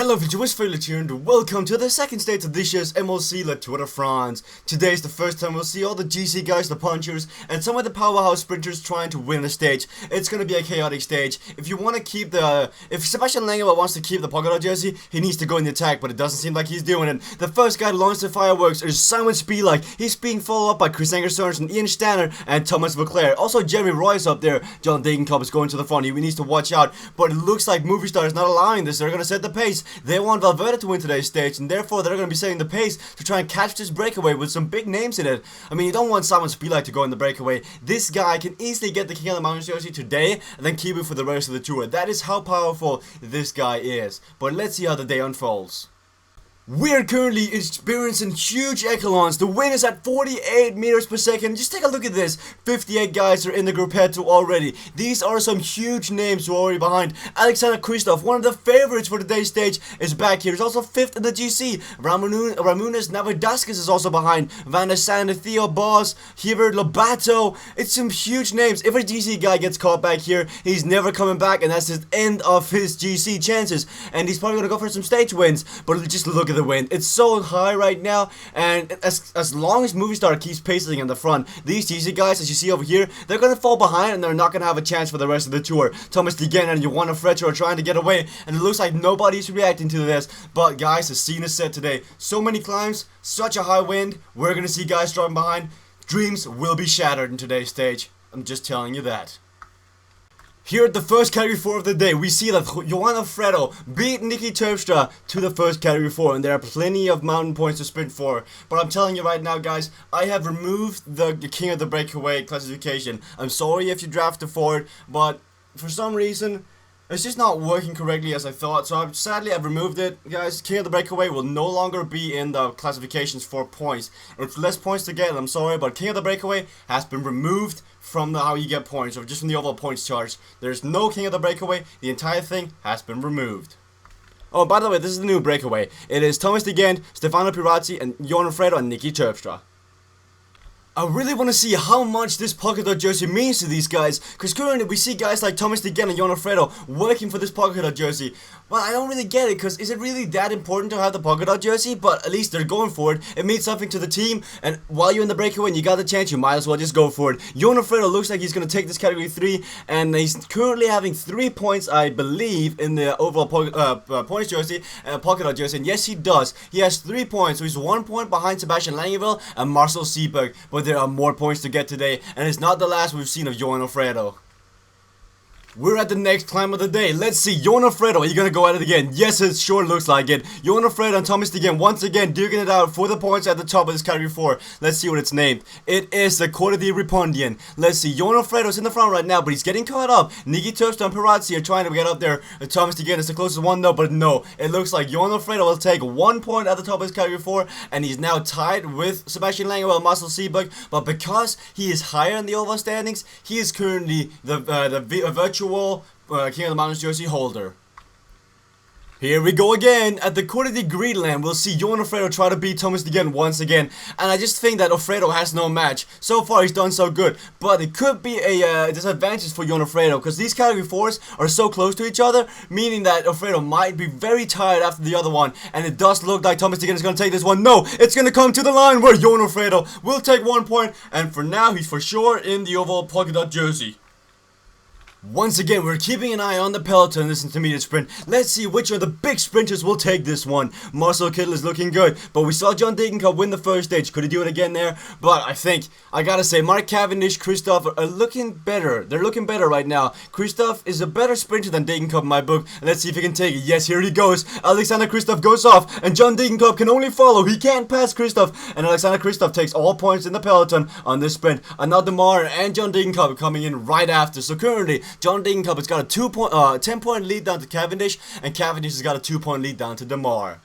Hello, viewers, here and welcome to the second stage of this year's MLC Tour de France. Today is the first time we'll see all the GC guys, the punchers, and some of the powerhouse sprinters trying to win the stage. It's gonna be a chaotic stage. If you want to keep if Sebastian Langevel wants to keep the polka dot jersey, he needs to go in the attack, but it doesn't seem like he's doing it. The first guy to launch the fireworks is Simon Spielike. He's being followed up by Chris Angerson, Ian Stanner, and Thomas Vauclair. Also, Jeremy Royce up there. John Degenkolb is going to the front. He needs to watch out, but it looks like Movistar is not allowing this. They're gonna set the pace. They want Valverde to win today's stage, and therefore they're going to be setting the pace to try and catch this breakaway with some big names in it. I mean, you don't want Simon Spielike to go in the breakaway. This guy can easily get the King of the Mountains jersey today and then keep it for the rest of the tour. That is how powerful this guy is. But let's see how the day unfolds. We're currently experiencing huge echelons. The wind is at 48 meters per second. Just take a look at this. 58 guys are in the Group Head 2 already. These are some huge names who are already behind. Alexander Kristoff, one of the favorites for today's stage, is back here. He's also 5th in the GC. Ramones Navadakis is also behind. Van der Sande, Theo Boss, Hubert Lobato. It's some huge names. If a GC guy gets caught back here, he's never coming back, and that's the end of his GC chances. And he's probably going to go for some stage wins. But just look at the wind. It's so high right now, and as long as Movistar keeps pacing in the front, these GC guys, as you see over here, they're gonna fall behind and they're not gonna have a chance for the rest of the tour. Thomas Degen and Johanna Fretcher are trying to get away, and it looks like nobody's reacting to this. But guys, the scene is set today. So many climbs, such a high wind. We're gonna see guys dropping behind. Dreams will be shattered in today's stage. I'm just telling you that. Here at the first category 4 of the day, we see that Johanna Fretcher beat Niki Terpstra to the first category 4, and there are plenty of mountain points to sprint for. But I'm telling you right now, guys, I have removed the King of the Breakaway classification. I'm sorry if you drafted for it, but for some reason, it's just not working correctly as I thought, so sadly I've removed it. Guys, King of the Breakaway will no longer be in the classifications for points. It's less points to get, I'm sorry, but King of the Breakaway has been removed from how you get points, or just from the overall points charts. There's no King of the Breakaway, the entire thing has been removed. Oh, by the way, this is the new breakaway. It is Thomas Degen, Stefano Pirazzi, and Johanna Fretcher and Niki Terpstra. I really want to see how much this polka dot jersey means to these guys, because currently we see guys like Thomas Degen and Johanna Fretcher working for this polka dot jersey. Well, I don't really get it, because is it really that important to have the polka dot jersey? But at least they're going for it. It means something to the team, and while you're in the breakaway and you got the chance, you might as well just go for it. Johanna Fretcher looks like he's going to take this category 3, and he's currently having 3 points, I believe, in the overall points jersey, polka dot jersey, and yes, he does. He has 3 points, so he's 1 point behind Sebastian Langevel and Marcel Sieberg, but there are more points to get today, and it's not the last we've seen of Johanna Fretcher. We're at the next climb of the day. Let's see, Johanna Fretcher, are you gonna go at it again? Yes, it sure looks like it. Johanna Fretcher and Thomas Degen once again duking it out for the points at the top of this category 4. Let's see what it's named. It is the Code di Ripondian. Let's see, Johanna Fretcher's in the front right now, but he's getting caught up. Niki Terpstra and Pirazzi are trying to get up there. Thomas Degen is the closest one though, but no. It looks like Johanna Fretcher will take 1 point at the top of this category 4, and he's now tied with Sebastian Langevel and Marcel Sieberg, but because he is higher in the overall standings, he is currently the virtual King of the Mountains jersey holder. Here we go again. At the Code di Greenland, we'll see Johanna Fretcher try to beat Thomas Degen once again. And I just think that Fretcher has no match. So far, he's done so good. But it could be a disadvantage for Johanna Fretcher, because these category 4s are so close to each other, meaning that Fretcher might be very tired after the other one. And it does look like Thomas Degen is going to take this one. No, it's going to come to the line where Johanna Fretcher will take 1 point. And for now, he's for sure in the overall polka dot jersey. Once again, we're keeping an eye on the peloton in this intermediate sprint. Let's see which of the big sprinters will take this one. Marcel Kittel is looking good, but we saw John Degenkolb win the first stage. Could he do it again there? But I think, I gotta say, Mark Cavendish, Kristoff are looking better. They're looking better right now. Kristoff is a better sprinter than Degenkolb in my book. And let's see if he can take it. Yes, here he goes. Alexander Kristoff goes off, and John Degenkolb can only follow. He can't pass Kristoff, and Alexander Kristoff takes all points in the peloton on this sprint. Another Demar and John Degenkolb coming in right after. So currently, John Degenkolb has got a 10-point lead down to Cavendish, and Cavendish has got a 2-point lead down to Demar.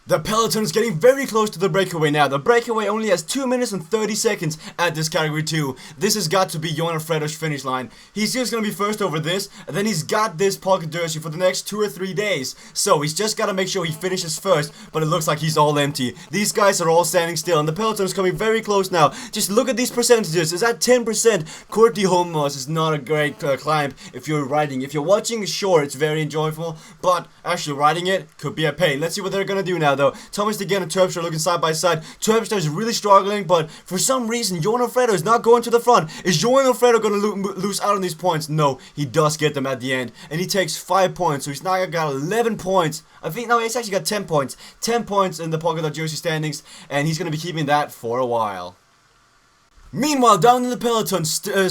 The peloton is getting very close to the breakaway now. The breakaway only has 2 minutes and 30 seconds at this category 2. This has got to be Jon Alfredo's finish line. He's just going to be first over this, and then he's got this pocket jersey for the next 2 or 3 days. So he's just got to make sure he finishes first, but it looks like he's all empty. These guys are all standing still, and the peloton is coming very close now. Just look at these percentages. It's at 10%. Courtney Holmos is not a great climb if you're riding. If you're watching, sure, it's very enjoyable, but actually riding it could be a pain. Let's see what they're going to do now, though. Thomas DeGen and Terpstra looking side by side. Terpstra is really struggling, but for some reason, Jon Alfredo is not going to the front. Is Jon Alfredo going to lose out on these points? No, he does get them at the end, and he takes 5 points, so he's now got 11 points. I think, no, he's actually got 10 points. 10 points in the pocket jersey standings, and he's going to be keeping that for a while. Meanwhile, down in the peloton, Sylvain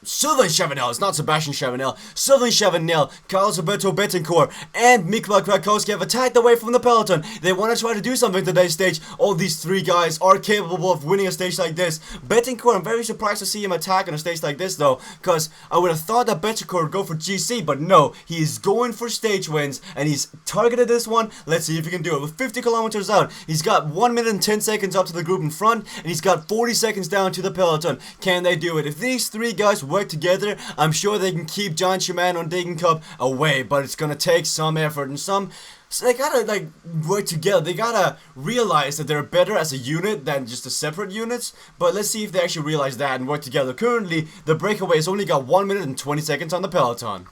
Chavanel, it's not Sebastian Chavanel, Sylvain Chavanel, Carlos Alberto Betancourt, and Mikołaj Kwiatkowski have attacked away from the peloton. They want to try to do something today's stage. All these three guys are capable of winning a stage like this. Betancourt, I'm very surprised to see him attack on a stage like this, though, because I would have thought that Betancourt would go for GC, but no, he is going for stage wins, and he's targeted this one. Let's see if he can do it. With 50 kilometers out, he's got 1 minute and 10 seconds up to the group in front, and he's got 40 seconds down to the peloton. Can they do it? If these three guys work together, I'm sure they can keep John Schumann on Degenkolb away, but it's gonna take some effort and some. So they gotta like work together. They gotta realize that they're better as a unit than just the separate units. But let's see if they actually realize that and work together. Currently, the breakaway has only got 1 minute and 20 seconds on the peloton.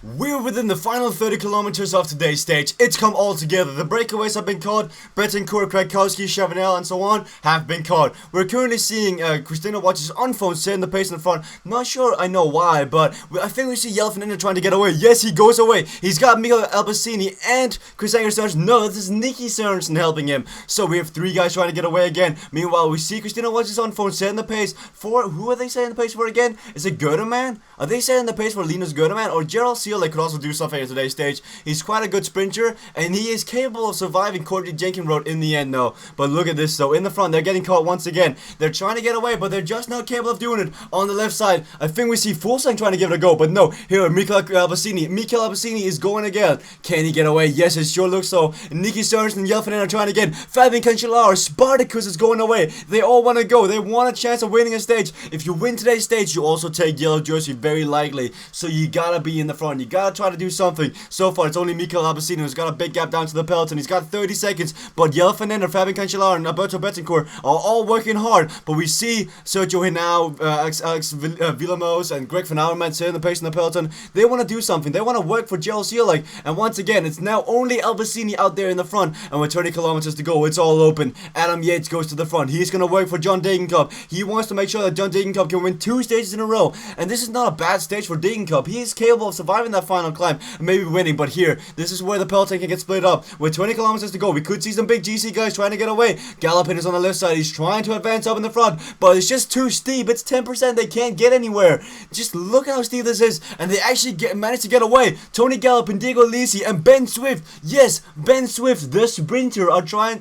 We're within the final 30 kilometers of today's stage. It's come all together. The breakaways have been caught. Betancourt, Kwiatkowski, Chavanel, and so on have been caught. We're currently seeing Christina Watches on phone setting the pace in the front. Not sure I know why, but I think we see Jelfinen trying to get away. Yes, he goes away. He's got Mikael Albacini and Chris Sørensen. No, this is Nicky Sørensen helping him. So we have three guys trying to get away again. Meanwhile, we see Christina Watches on phone setting the pace for, who are they setting the pace for again? Is it Gödeman? Are they setting the pace for Linus Gödeman or Gerald Seal? They could also do something at today's stage. He's quite a good sprinter, and he is capable of surviving Courtney Jenkin-Road in the end, though. But look at this, though. In the front, they're getting caught once again. They're trying to get away, but they're just not capable of doing it. On the left side, I think we see Fulsang trying to give it a go, but no. Here, Mikael Albacini is going again. Can he get away? Yes, it sure looks so. Nicky Sørensen and Jelfinen are trying again. Fabian Cancellara, Spartacus is going away. They all want to go. They want a chance of winning a stage. If you win today's stage, you also take yellow jersey, very likely. So you gotta be in the front. You gotta try to do something. So far, it's only Mikael Albacini who's got a big gap down to the peloton. He's got 30 seconds, but Jelfinen and Fabian Cancellara and Alberto Betancourt are all working hard. But we see Sergio Henao, Alex Villamos, and Greg Van Avermaet setting the pace in the peloton. They want to do something. They want to work for Gerald Seelig. And once again, it's now only Albacini out there in the front. And with 20 kilometers to go, it's all open. Adam Yates goes to the front. He's going to work for John Degenkolb. He wants to make sure that John Degenkolb can win 2 stages in a row. And this is not a bad stage for Degenkolb. He is capable of surviving that final climb and maybe winning. But here, this is where the peloton can get split up. With 20 kilometers to go, we could see some big GC guys trying to get away. Galopin is on the left side. He's trying to advance up in the front, but it's just too steep. It's 10%. They can't get anywhere. Just look at how steep this is, and they actually managed to get away. Tony Galopin, Diego Lisi, and Ben Swift. Yes, Ben Swift, the sprinter,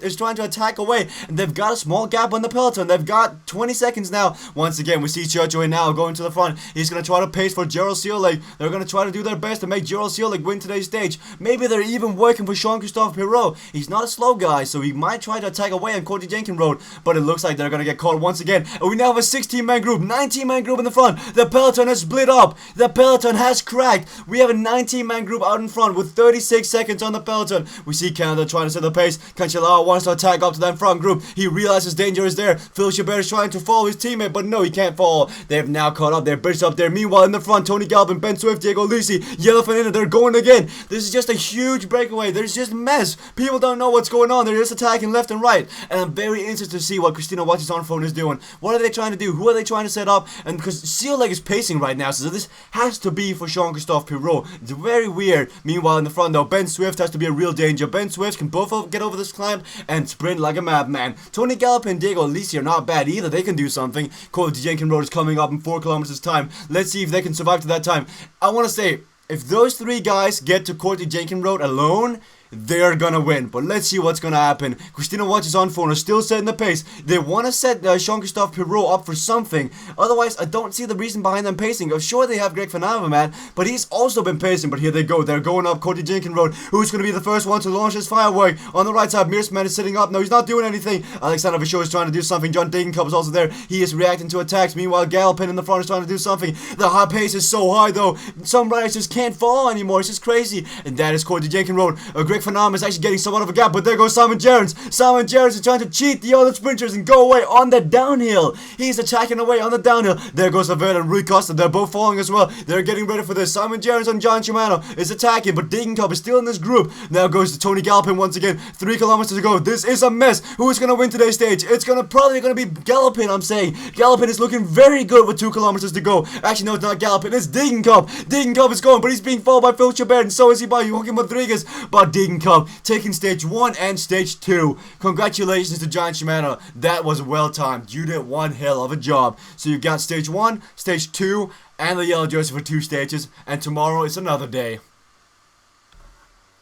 is trying to attack away, and they've got a small gap on the peloton. They've got 20 seconds now. Once again, we see Sergio now going to the front. He's going to try to pace for Gerald Seelig. They're going to try to do their best to make Gerald Seelig win today's stage. Maybe they're even working for Jean-Christophe Pirot. He's not a slow guy, so he might try to attack away on Courtney Jenkin-Road, but it looks like they're going to get caught once again. And we now have a 16-man group, 19-man group in the front. The peloton has split up. The peloton has cracked. We have a 19-man group out in front with 36 seconds on the peloton. We see Canada trying to set the pace. Cancellara wants to attack up to that front group. He realizes danger is there. Phil Gilbert is trying to follow his teammate, but no, he can't follow. They've now caught up. They're bridged up there. Meanwhile, in the front, Tony Galopin, Ben Swift, Diego Lisi, Jelfinen, they're going again. This is just a huge breakaway. There's just mess. People don't know what's going on. They're just attacking left and right. And I'm very interested to see what Christina Watches on phone is doing. What are they trying to do? Who are they trying to set up? And because Seelig is pacing right now, so this has to be for Jean-Christophe Pirot. It's very weird. Meanwhile, in the front though, Ben Swift has to be a real danger. Ben Swift can both get over this climb and sprint like a madman. Tony Galopin and Diego Lisi are not bad either. They can do something. Courtney Jenkin-Road is coming up in 4 kilometers time. Let's see if they can survive to that time. I want to say, if those 3 guys get to Courtney Jenkin-Road alone, they're gonna win. But let's see what's gonna happen. Christina watches on phone, are still setting the pace. They want to set Jean-Christophe Pirot up for something. Otherwise, I don't see the reason behind them pacing. I'm sure they have Greg Van Avermaet, but he's also been pacing. But here they go. They're going up Cody Jenkins Road. Who's going to be the first one to launch his firework? On the right side, Mearsman is sitting up. No, he's not doing anything. Alexander Vichot is trying to do something. John Degenkolb is also there. He is reacting to attacks. Meanwhile, Galopin in the front is trying to do something. The high pace is so high, though. Some riders just can't follow anymore. It's just crazy. And that is Cody Jenkins Road. Greg Van Avermaet is actually getting somewhat of a gap, but there goes Simon Gerrans. Simon Gerrans is trying to cheat the other sprinters and go away on the downhill. He's attacking away on the downhill. There goes Laverne and Rui Costa. They're both falling as well. They're getting ready for this. Simon Gerrans on John Shimano is attacking, but Degenkolb is still in this group. Now goes to Tony Galopin once again. 3 kilometers to go. This is a mess. Who is going to win today's stage? It's probably going to be Galopin, I'm saying. Galopin is looking very good with 2 kilometers to go. Actually, no, it's not Galopin. It's Degenkolb. Degenkolb is going, but he's being followed by Phil Chabert, and so is he by Joaquim Rodriguez. But Degenkolb taking stage 1 and stage 2. Congratulations to John Shimano. That was well timed. You did one hell of a job. So you got stage 1, stage 2, and the yellow jersey for 2 stages, and tomorrow is another day.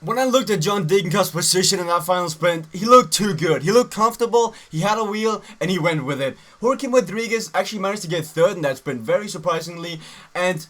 When I looked at John Degenkolb's position in that final sprint, he looked too good. He looked comfortable, he had a wheel, and he went with it. Joaquim Rodriguez actually managed to get 3rd in that sprint, very surprisingly, and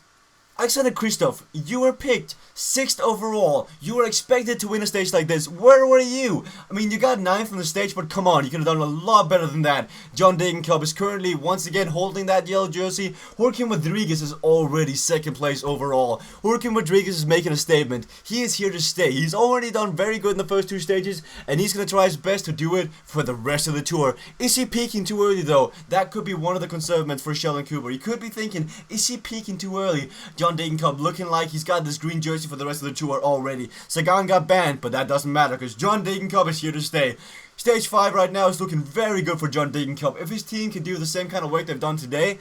Alexander Kristoff, you were picked 6th overall. You were expected to win a stage like this. Where were you? I mean, you got 9th on the stage, but come on, you could have done a lot better than that. John Degenkolb is currently once again holding that yellow jersey. Joaquim Rodriguez is already 2nd place overall. Joaquim Rodriguez is making a statement. He is here to stay. He's already done very good in the first 2 stages, and he's going to try his best to do it for the rest of the tour. Is he peaking too early, though? That could be one of the concerns for Sheldon Cooper. He could be thinking, is he peaking too early? John Degenkolb looking like he's got this green jersey for the rest of the tour already. Sagan got banned, but that doesn't matter because John Degenkolb is here to stay. Stage 5 right now is looking very good for John Degenkolb. If his team can do the same kind of work they've done today,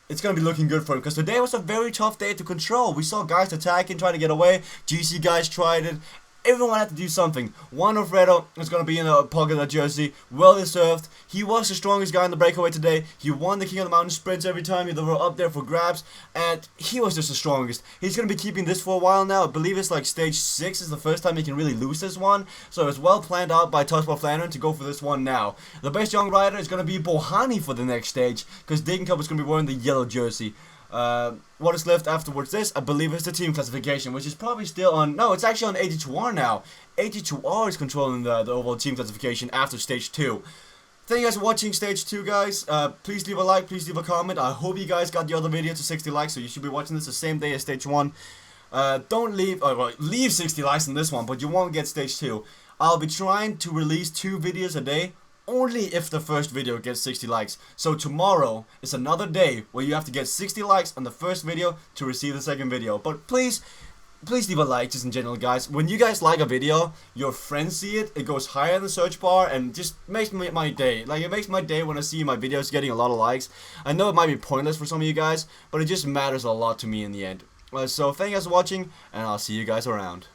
it's going to be looking good for him because today was a very tough day to control. We saw guys attacking, trying to get away. GC guys tried it. Everyone had to do something. Juan Alfredo is going to be in a pocket of that jersey. Well deserved. He was the strongest guy in the breakaway today. He won the King of the Mountain sprints every time. They were up there for grabs. And he was just the strongest. He's going to be keeping this for a while now. I believe it's like stage 6 is the first time he can really lose this one. So it's well planned out by Tospa Flandern to go for this one now. The best young rider is going to be Bohani for the next stage. Because Degenkolb is going to be wearing the yellow jersey. What is left afterwards this, I believe, is the team classification, which is probably still on, no, it's actually on 82R now. 82R is controlling the overall team classification after stage 2. Thank you guys for watching stage 2, guys. Please leave a like, please leave a comment. I hope you guys got the other video to 60 likes, so you should be watching this the same day as stage 1. Don't leave, well, leave 60 likes in this one, but you won't get stage 2. I'll be trying to release 2 videos a day, only if the first video gets 60 likes. So tomorrow is another day where you have to get 60 likes on the first video to receive the second video. But please leave a like just in general, guys. When you guys like a video, your friends see it, it goes higher in the search bar and just makes my day. Like, it makes my day when I see my videos getting a lot of likes. I know it might be pointless for some of you guys, but it just matters a lot to me in the end. So thank you guys for watching, and I'll see you guys around.